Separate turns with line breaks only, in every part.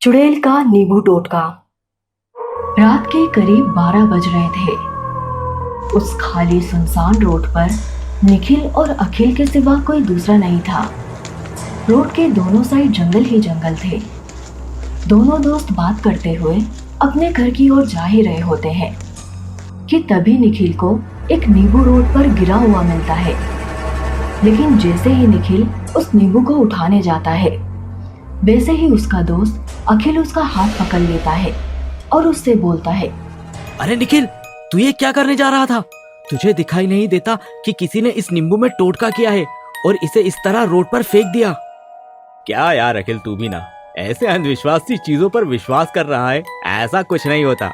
चुड़ैल का नींबू टोटका। रात के करीब 12 बज रहे थे। उस खाली सुनसान रोड पर निखिल और अखिल के सिवा कोई दूसरा नहीं था। रोड के दोनों साइड जंगल ही जंगल थे। दोनों दोस्त बात करते हुए अपने घर की ओर जा ही रहे होते हैं कि तभी निखिल को एक नींबू रोड पर गिरा हुआ मिलता है। लेकिन जैसे ही निखिल उस नींबू को उठाने जाता है, वैसे ही उसका दोस्त अखिल उसका हाथ पकड़ लेता है और उससे बोलता है,
अरे निखिल, तू ये क्या करने जा रहा था? तुझे दिखाई नहीं देता कि किसी ने इस नींबू में टोटका किया है और इसे इस तरह रोड पर फेंक दिया? क्या यार अखिल, तू भी ना ऐसे अंधविश्वासी चीजों पर विश्वास कर रहा है। ऐसा कुछ नहीं होता।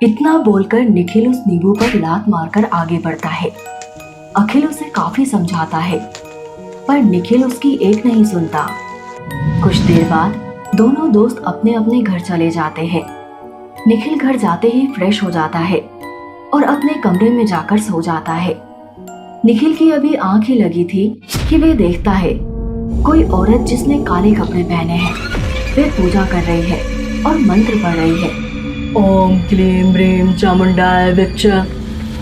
इतना बोलकर निखिल उस नींबू पर लात मारकर आगे बढ़ता है। अखिल उसे काफी समझाता है, पर निखिल उसकी एक नहीं सुनता। कुछ देर बाद दोनों दोस्त अपने अपने घर चले जाते हैं। निखिल घर जाते ही फ्रेश हो जाता है और अपने कमरे में जाकर सो जाता है। निखिल की अभी आंख ही लगी थी कि वे देखता है कोई औरत जिसने काले कपड़े पहने हैं, वे पूजा कर रही है और मंत्र पढ़ रही है। ओम क्लीम ह्रीम चामुंडाय विच्च।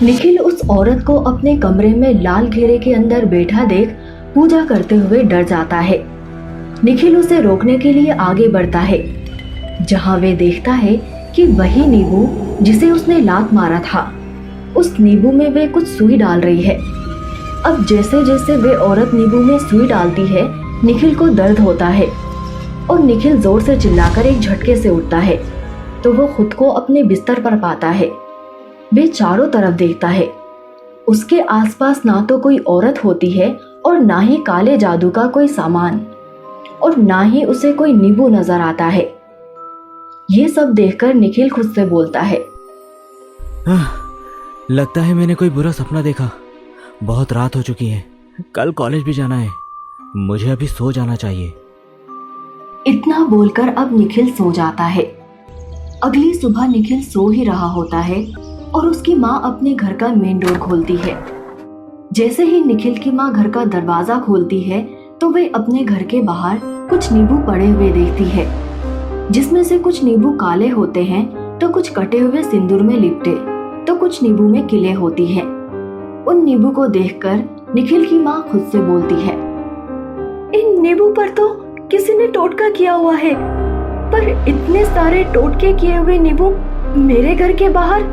निखिल उस औरत को अपने कमरे में लाल घेरे के अंदर बैठा देख पूजा करते हुए डर जाता है। निखिल उसे रोकने के लिए आगे बढ़ता है, जहां वे देखता है कि वही नींबू जिसे उसने लात मारा था, उस नींबू में वे कुछ सुई डाल रही है। अब जैसे जैसे वे औरत नींबू में सुई डालती है, निखिल को दर्द होता है और निखिल जोर से चिल्लाकर एक झटके से उठता है तो वो खुद को अपने बिस्तर पर पाता है। वे चारों तरफ देखता है। उसके आसपास ना तो कोई औरत होती है और ना ही काले जादू का कोई सामान, और ना ही उसे कोई नींबू नजर आता है। ये सब देखकर निखिल खुद से बोलता है,
लगता है मैंने कोई बुरा सपना देखा। बहुत रात हो चुकी है, कल कॉलेज भी जाना है। मुझे अभी सो जाना चाहिए।
इतना बोलकर अब निखिल सो जाता है। अगली सुबह निखिल सो ही रहा होता है और उसकी माँ अपने घर का मेन डोर खोलती है। जैसे ही निखिल की माँ घर का दरवाजा खोलती है तो वे अपने घर के बाहर कुछ नींबू पड़े हुए देखती है, जिसमें से कुछ नींबू काले होते हैं तो कुछ कटे हुए सिंदूर में लिपटे, तो कुछ नींबू में किले होती हैं। उन नींबू को देखकर निखिल की माँ खुद से बोलती है, इन नींबू पर तो किसी ने टोटका किया हुआ है, पर इतने सारे टोटके किए हुए नींबू मेरे घर के बाहर,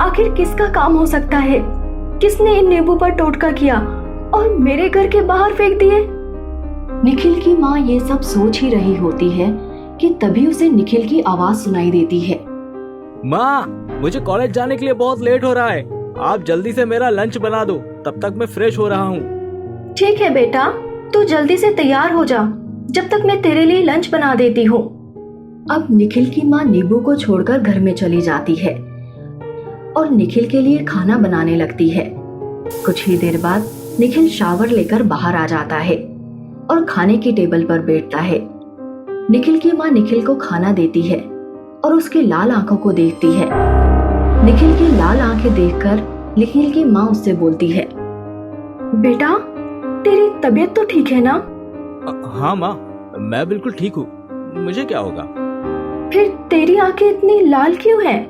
आखिर किसका काम हो सकता है? किसने इन नींबू पर टोटका किया और मेरे घर के बाहर फेंक दिए? निखिल की माँ ये सब सोच ही रही होती है कि तभी उसे निखिल की आवाज सुनाई देती है,
माँ, मुझे कॉलेज जाने के लिए बहुत लेट हो रहा है। आप जल्दी से मेरा लंच बना दो, तब तक मैं फ्रेश हो रहा हूँ।
ठीक है बेटा, तू जल्दी से तैयार हो जा, जब तक मैं तेरे लिए लंच बना देती हूँ। अब निखिल की माँ नींबू को छोड़कर घर में चली जाती है और निखिल के लिए खाना बनाने लगती है। कुछ ही देर बाद निखिल शावर लेकर बाहर आ जाता है और खाने की टेबल पर बैठता है। निखिल की माँ निखिल को खाना देती है और उसकी लाल आंखों को देखती है। निखिल की लाल आंखें देखकर निखिल की माँ उससे बोलती है, बेटा, तेरी तबीयत तो ठीक है ना?
हाँ माँ, मैं बिल्कुल ठीक हूँ। मुझे क्या होगा?
फिर तेरी आंखें इतनी लाल क्यों हैं?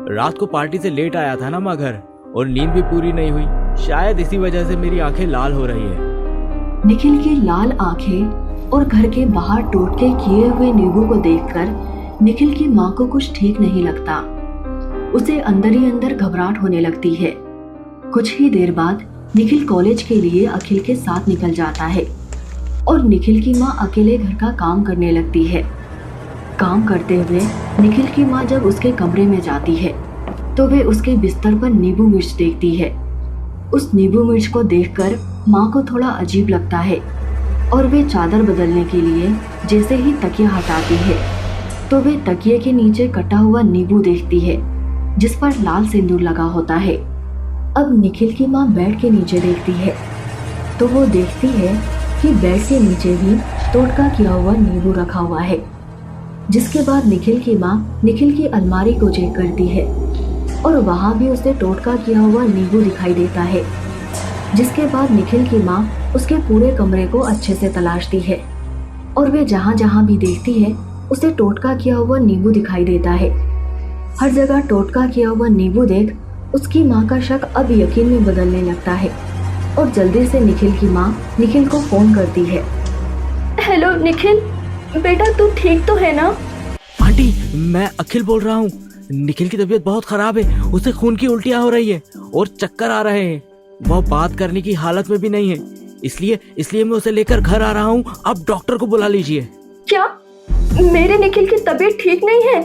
रात को पार्टी से लेट आया था ना माँ घर, और नींद भी पूरी नहीं हुई। शायद इसी वजह से मेरी आंखें लाल हो रही है।
निखिल की लाल आंखें और घर के बाहर टोटके किए हुए नींबू को देखकर निखिल की माँ को कुछ ठीक नहीं लगता। उसे अंदर ही अंदर घबराहट होने लगती है। कुछ ही देर बाद निखिल कॉलेज के लिए अखिल के साथ निकल जाता है और निखिल की माँ अकेले घर का काम करने लगती है। काम करते हुए निखिल की माँ जब उसके कमरे में जाती है तो वे उसके बिस्तर पर नींबू मिर्च देखती है। उस नींबू मिर्च को देखकर माँ को थोड़ा अजीब लगता है और वे चादर बदलने के लिए जैसे ही तकिया हटाती है तो वे तकिए के नीचे कटा हुआ नींबू देखती है, जिस पर लाल सिंदूर लगा होता है। अब निखिल की माँ बेड के नीचे देखती है तो वो देखती है कि बेड के नीचे भी टोटका किया हुआ नींबू रखा हुआ है। जिसके बाद निखिल की माँ निखिल की अलमारी को चेक करती है और वहाँ भी उसे टोटका किया हुआ नींबू दिखाई देता है। जिसके बाद निखिल की माँ उसके पूरे कमरे को अच्छे से तलाशती है और वे जहाँ जहाँ भी देखती है उसे टोटका किया हुआ नींबू दिखाई देता है। हर जगह टोटका किया हुआ नींबू देख उसकी माँ का शक अब यकीन में बदलने लगता है और जल्दी से निखिल की माँ निखिल को फोन करती है। हेलो निखिल, बेटा तू ठीक तो है ना?
आंटी, मैं अखिल बोल रहा हूँ। निखिल की तबीयत बहुत खराब है, उसे खून की उल्टियाँ हो रही है और चक्कर आ रहे हैं। वह बात करने की हालत में भी नहीं है, इसलिए मैं उसे लेकर घर आ रहा हूँ। आप डॉक्टर को बुला लीजिए।
क्या मेरे निखिल की तबीयत ठीक नहीं है?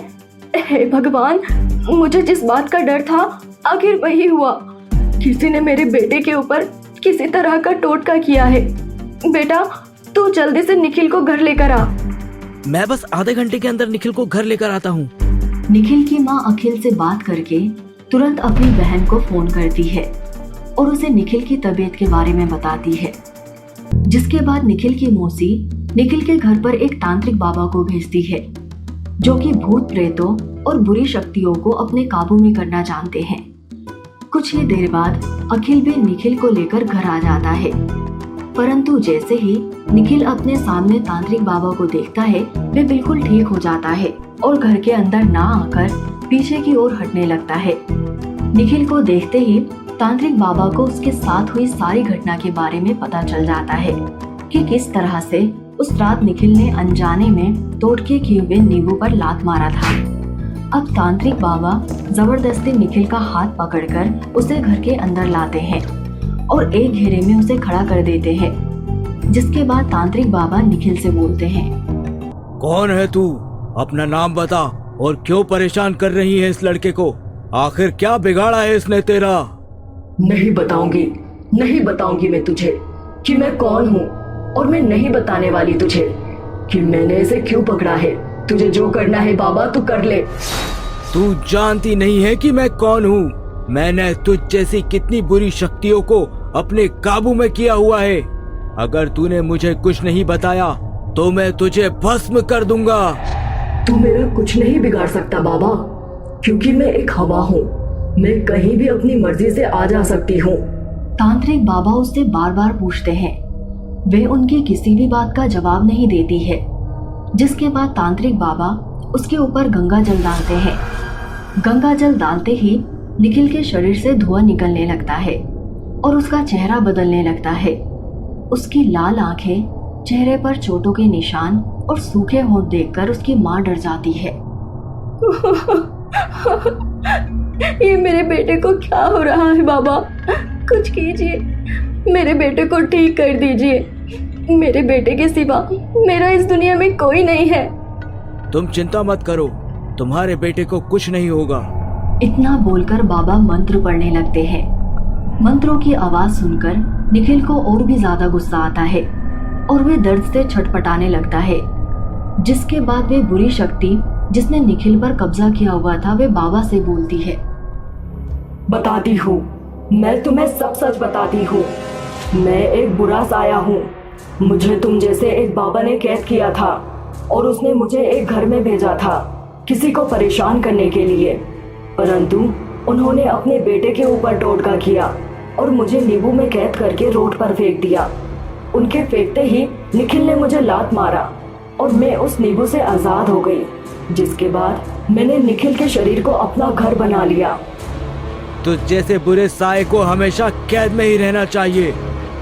हे भगवान, मुझे जिस बात का डर था आखिर वही हुआ। किसी ने मेरे बेटे के ऊपर किसी तरह का टोटका किया है। बेटा तू जल्दी से निखिल को घर लेकर आ।
मैं बस आधे घंटे के अंदर निखिल को घर लेकर आता हूँ।
निखिल की माँ अखिल से बात करके तुरंत अपनी बहन को फोन करती है और उसे निखिल की तबीयत के बारे में बताती है। जिसके बाद निखिल की मौसी निखिल के घर पर एक तांत्रिक बाबा को भेजती है जो कि भूत प्रेतों और बुरी शक्तियों को अपने काबू में करना जानते हैं। कुछ ही देर बाद अखिल भी निखिल को लेकर घर आ जाता है, परंतु जैसे ही निखिल अपने सामने तांत्रिक बाबा को देखता है वे बिल्कुल ठीक हो जाता है और घर के अंदर ना आकर पीछे की ओर हटने लगता है। निखिल को देखते ही तांत्रिक बाबा को उसके साथ हुई सारी घटना के बारे में पता चल जाता है कि किस तरह से उस रात निखिल ने अनजाने में टोटके किए हुए नींबू पर लात मारा था। अब तांत्रिक बाबा जबरदस्ती निखिल का हाथ पकड़कर उसे घर के अंदर लाते हैं और एक घेरे में उसे खड़ा कर देते हैं। जिसके बाद तांत्रिक बाबा निखिल से बोलते हैं,
कौन है तू? अपना नाम बता और क्यों परेशान कर रही है इस लड़के को? आखिर क्या बिगाड़ा है इसने तेरा?
नहीं बताऊंगी मैं तुझे कि मैं कौन हूँ, और मैं नहीं बताने वाली तुझे कि मैंने इसे क्यों पकड़ा है। तुझे जो करना है बाबा तू कर ले।
तू जानती नहीं है कि मैं कौन हूँ? मैंने तुझ जैसी कितनी बुरी शक्तियों को अपने काबू में किया हुआ है। अगर तूने मुझे कुछ नहीं बताया तो मैं तुझे भस्म कर दूंगा।
तू मेरा कुछ नहीं बिगाड़ सकता बाबा, क्योंकि मैं एक हवा हूँ। मैं कहीं भी अपनी मर्जी से आ जा सकती हूँ। तांत्रिक बाबा उससे बार बार पूछते हैं, वे उनकी किसी भी बात का जवाब नहीं देती है। जिसके बाद तांत्रिक बाबा उसके ऊपर गंगा जल डालते हैं। गंगा जल डालते ही निखिल के शरीर से धुआं निकलने लगता है और उसका चेहरा बदलने लगता है। उसकी लाल आंखें, चेहरे पर चोटों के निशान और सूखे होंठ देखकर उसकी माँ डर जाती है। ये मेरे बेटे को क्या हो रहा है बाबा? कुछ कीजिए, मेरे बेटे को ठीक कर दीजिए। मेरे बेटे के सिवा मेरा इस दुनिया में कोई नहीं है।
तुम चिंता मत करो, तुम्हारे बेटे को कुछ नहीं होगा।
इतना बोलकर बाबा मंत्र पढ़ने लगते हैं। मंत्रों की आवाज सुनकर निखिल को और भी ज्यादा गुस्सा आता है और वे दर्द से छटपटाने लगता है। जिसके बाद वे बुरी शक्ति जिसने निखिल पर कब्जा किया हुआ था वे बाबा से बोलती है, बताती हूँ, मैं तुम्हें सब सच बताती हूँ। मैं एक बुरा साया हूँ। मुझे तुम जैसे एक बाबा ने कैद किया था और उसने मुझे एक घर में भेजा था किसी को परेशान करने के लिए, परंतु उन्होंने अपने बेटे के ऊपर टोटका किया और मुझे नींबू में कैद करके रोड पर फेंक दिया। उनके फेंकते ही निखिल ने मुझे लात मारा और मैं उस नींबू से आजाद हो गई। जिसके बाद मैंने निखिल के शरीर को अपना घर बना लिया।
तुझ जैसे बुरे साये को हमेशा कैद में ही रहना चाहिए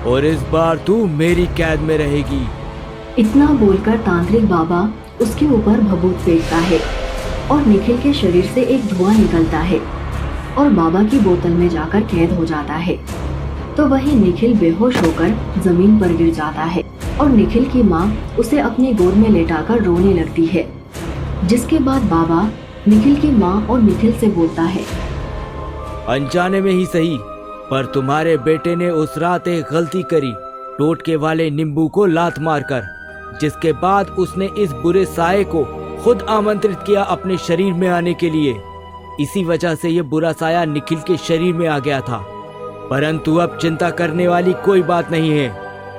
और इस बार तू मेरी कैद में रहेगी।
इतना बोलकर तांत्रिक बाबा उसके ऊपर भभूत फेंकता है और निखिल के शरीर से एक धुआं निकलता है और बाबा की बोतल में जाकर कैद हो जाता है। तो वही निखिल बेहोश होकर जमीन पर गिर जाता है और निखिल की माँ उसे अपनी गोद में लेटाकर रोने लगती है। जिसके बाद बाबा निखिल की माँ और निखिल से बोलता है,
अनजाने में ही सही, पर तुम्हारे बेटे ने उस रात एक गलती करी, टोटके वाले नींबू को लात मारकर। जिसके बाद उसने इस बुरे साये को खुद आमंत्रित किया अपने शरीर में आने के लिए। इसी वजह से ये बुरा साया निखिल के शरीर में आ गया था। परंतु अब चिंता करने वाली कोई बात नहीं है।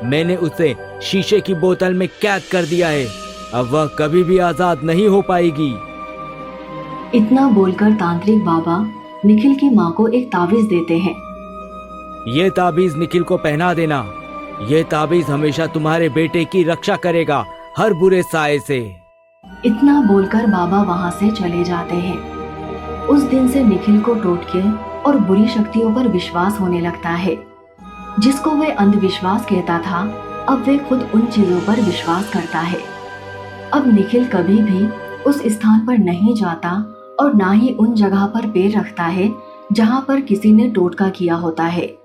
मैंने उसे शीशे की बोतल में कैद कर दिया है। अब वह कभी भी आजाद नहीं हो पाएगी।
इतना बोलकर तांत्रिक बाबा निखिल की माँ को एक ताबीज देते हैं।
ये ताबीज निखिल को पहना देना। ये ताबीज हमेशा तुम्हारे बेटे की रक्षा करेगा हर बुरे साये से।
इतना बोलकर बाबा वहां से चले जाते हैं। उस दिन से निखिल को टोटके और बुरी शक्तियों पर विश्वास होने लगता है। जिसको वह अंधविश्वास कहता था, अब वह खुद उन चीजों पर विश्वास करता है। अब निखिल कभी भी उस स्थान पर नहीं जाता और ना ही उन जगह पर पैर रखता है जहां पर किसी ने टोटका किया होता है।